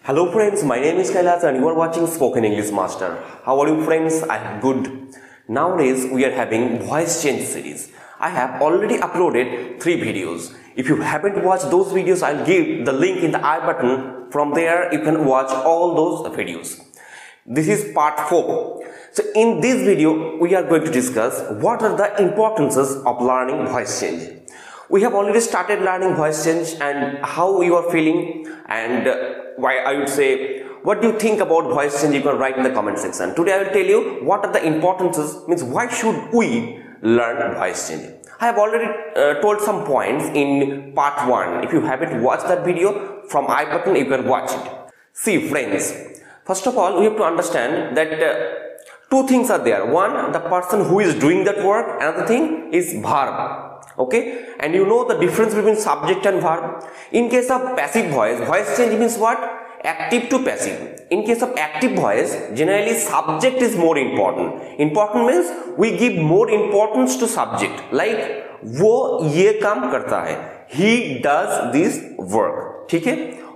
Hello friends, my name is Kailash and you are watching Spoken English Master. How are you friends? I am good. Nowadays we are having voice change series. I have already uploaded 3 videos. If you haven't watched those videos, I'll give the link in the I button. From there you can watch all those videos. This is part 4. So in this video we are going to discuss what are the importances of learning voice change. We have already started learning voice change and how you are feeling and why I would say what do you think about voice change. You can write in the comment section. Today I will tell you what are the importances, means why should we learn voice change. I have already told some points in part 1. If you haven't watched that video, from I button you can watch it. See friends, first of all we have to understand that two things are there. One, the person who is doing that work. Another thing is verb. Okay, and you know the difference between subject and verb. In case of passive voice change means what? Active to passive. In case of active voice, generally subject is more important. Important means we give more importance to subject. Like वो ये काम करता है, he does this work. ठीक है,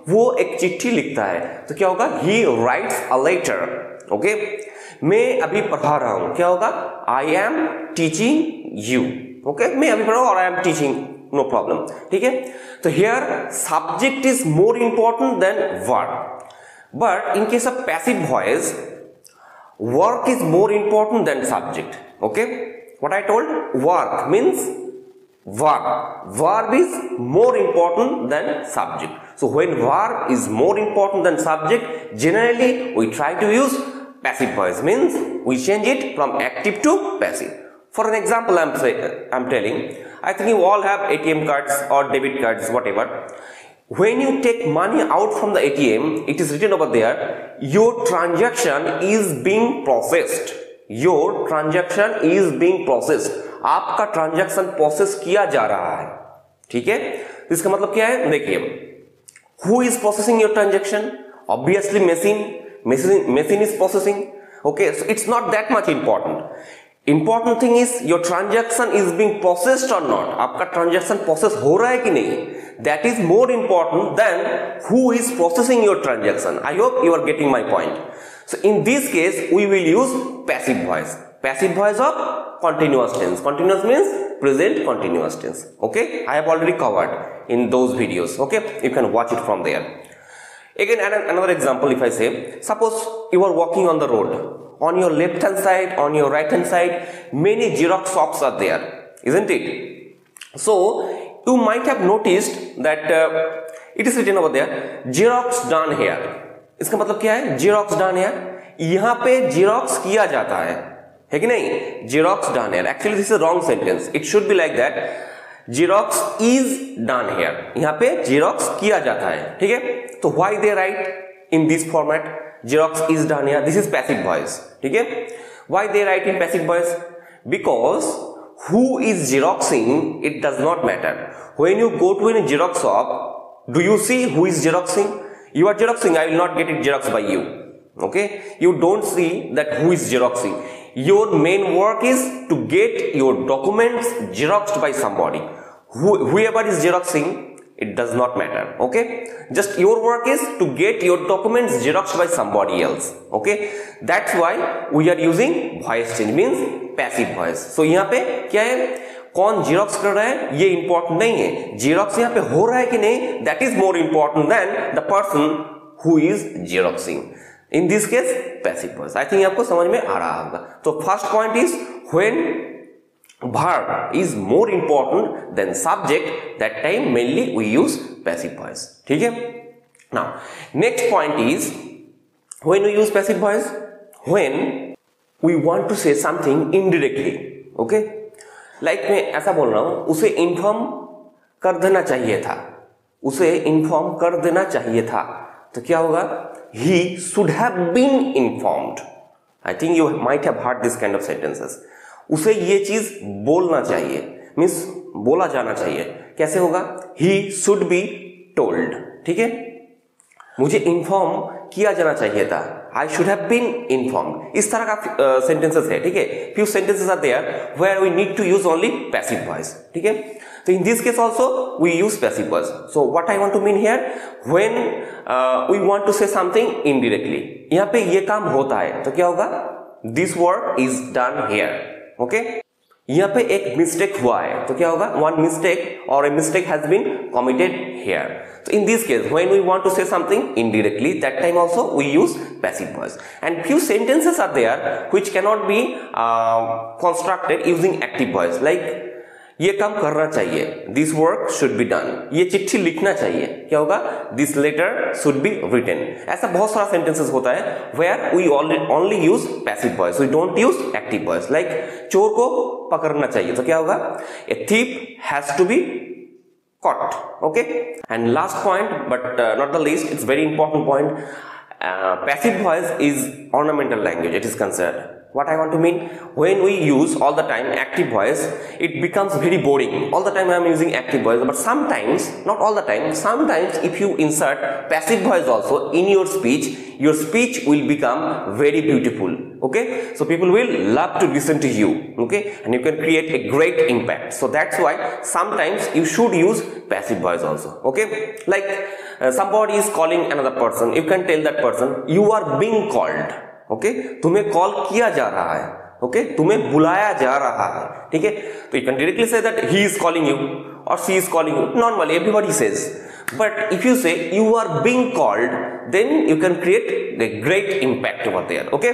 वो एक चिट्ठी लिखता है, तो क्या होगा? He writes a letter. Okay, मैं अभी पढ़ा रहा हूँ, क्या होगा? I am teaching you. Okay, मैं अभी पढ़ा और I am teaching, no problem. ठीक है, तो here subject is more important than verb. But in case of passive voice, work is more important than subject. Okay, what I told, work means verb is more important than subject. So when verb is more important than subject, generally we try to use passive voice, means we change it from active to passive. For an example, I'm telling, I think you all have ATM cards or debit cards, whatever. When you take money out from the ATM, it is written over there, your transaction is being processed. Your transaction is being processed. आपका transaction process किया जा रहा है. ठीक है, इसका मतलब क्या है? देखिए, who is processing your transaction? Obviously machine is processing. Okay, so it's not that much important. Important thing is your transaction is being processed or not. आपका transaction process हो रहा है कि नहीं? That is more important than who is processing your transaction. I hope you are getting my point. So in this case we will use passive voice. Passive voice of continuous tense. Continuous means present continuous tense. Okay, I have already covered in those videos. Okay, you can watch it from there. Again, another example, if I say, suppose you are walking on the road. On your left hand side, on your right hand side, many Xerox shops are there, isn't it? So you might have noticed that it is written over there, Xerox done here. इसका मतलब क्या है? Xerox done here. यहाँ पे Xerox किया जाता है कि नहीं? Xerox done here. Actually this is a wrong sentence. It should be like that. Xerox is done here. यहाँ पे Xerox किया जाता है. ठीक है? तो why they write in this format? Xerox is done here. This is passive voice. ठीक है? Why they write in passive voice? Because who is Xeroxing, it does not matter. When you go to a Xerox shop, do you see who is Xeroxing? You are Xeroxing. I will not get it Xerox by you. Okay? You don't see that who is Xeroxing. Your main work is to get your documents Xeroxed by somebody. Whoever is Xeroxing, it does not matter. Okay, just your work is to get your documents Xeroxed by somebody else. Okay, that's why we are using voice change, means passive voice. So यहाँ पे क्या है? कौन Xerox कर रहा है ये important नहीं है. Xerox यहाँ पे हो रहा है कि नहीं, that is more important than the person who is Xeroxing. In this case, passive voice. I think आपको समझ में आ रहा होगा. तो first point is when verb is more important than subject, that time mainly we use passive voice. ठीक है? Now next point is when we use passive voice, when we want to say something indirectly. Okay, like मैं ऐसा बोल रहा हूं, उसे inform कर देना चाहिए था, उसे इन्फॉर्म कर देना चाहिए था, तो क्या होगा? He should have been informed. I think you might have heard this kind of sentences. उसे ये चीज बोलना चाहिए, मीन्स बोला जाना चाहिए. कैसे होगा? He should be told. ठीक है, मुझे इन्फॉर्म किया जाना चाहिए था. I should have been informed. इस तरह का सेंटेंसेस है. ठीक है, few sentences are there where we need to use only passive voice. ठीक है, So in this case also we use passive voice. So what I want to mean here, when we want to say something indirectly, यहाँ पे ये काम होता है तो क्या होगा, this work is done here. Okay, यहाँ पे एक मिस्टेक हुआ है तो क्या होगा, one mistake or a mistake has been committed here. So in this case, when we want to say something indirectly, that time also we use passive voice. And few sentences are there which cannot be constructed using active voice. Like ये काम करना चाहिए, this work should be done. ये चिट्ठी लिखना चाहिए, क्या होगा, this letter should be written. ऐसा बहुत सारा sentences होता है where we only use passive voice. We don't use active voice. Like चोर को पकड़ना चाहिए तो क्या होगा, a thief has to be caught. Okay. And last point, but not the least, it's very important point. Passive voice is ornamental language. It is considered. What I want to mean, when we use all the time active voice, it becomes very boring. All the time I am using active voice, but sometimes, not all the time, sometimes if you insert passive voice also in your speech will become very beautiful. Okay, so people will love to listen to you. Okay, and you can create a great impact. So that's why sometimes you should use passive voice also. Okay, like somebody is calling another person, you can tell that person, you are being called. Okay, तुम्हें call किया जा रहा है, okay, तुम्हें बुलाया जा रहा है, ठीक है, तो you can directly say that he is calling you और she is calling you, normally everybody says, but if you say you are being called, then you can create the great impact over there. Okay,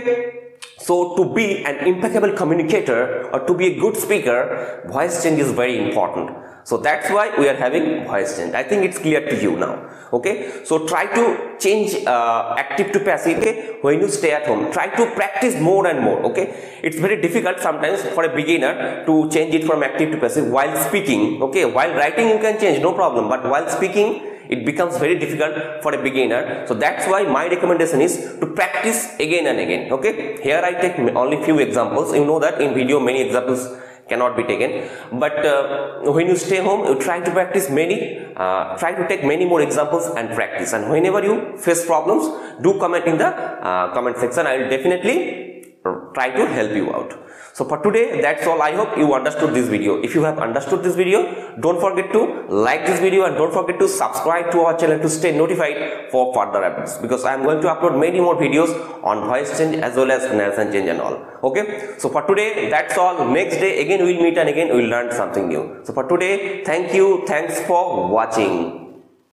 so to be an impeccable communicator or to be a good speaker, voice change is very important. So that's why we are having voice change. I think it's clear to you now. Okay, so try to change active to passive. Okay, when you stay at home, try to practice more and more. Okay, it's very difficult sometimes for a beginner to change it from active to passive while speaking. Okay, while writing you can change, no problem, but while speaking it becomes very difficult for a beginner. So that's why my recommendation is to practice again and again. Okay, here I take only few examples. You know that in video many examples cannot be taken, but when you stay home, you try to practice try to take many more examples and practice. And whenever you face problems, do comment in the comment section. I will definitely try to help you out. So for today, that's all. I hope you understood this video. If you have understood this video, don't forget to like this video and don't forget to subscribe to our channel to stay notified for further updates, because I am going to upload many more videos on voice change as well as narration change and all. Okay, so for today, that's all. Next day again we will meet and again we will learn something new. So for today, thank you, thanks for watching.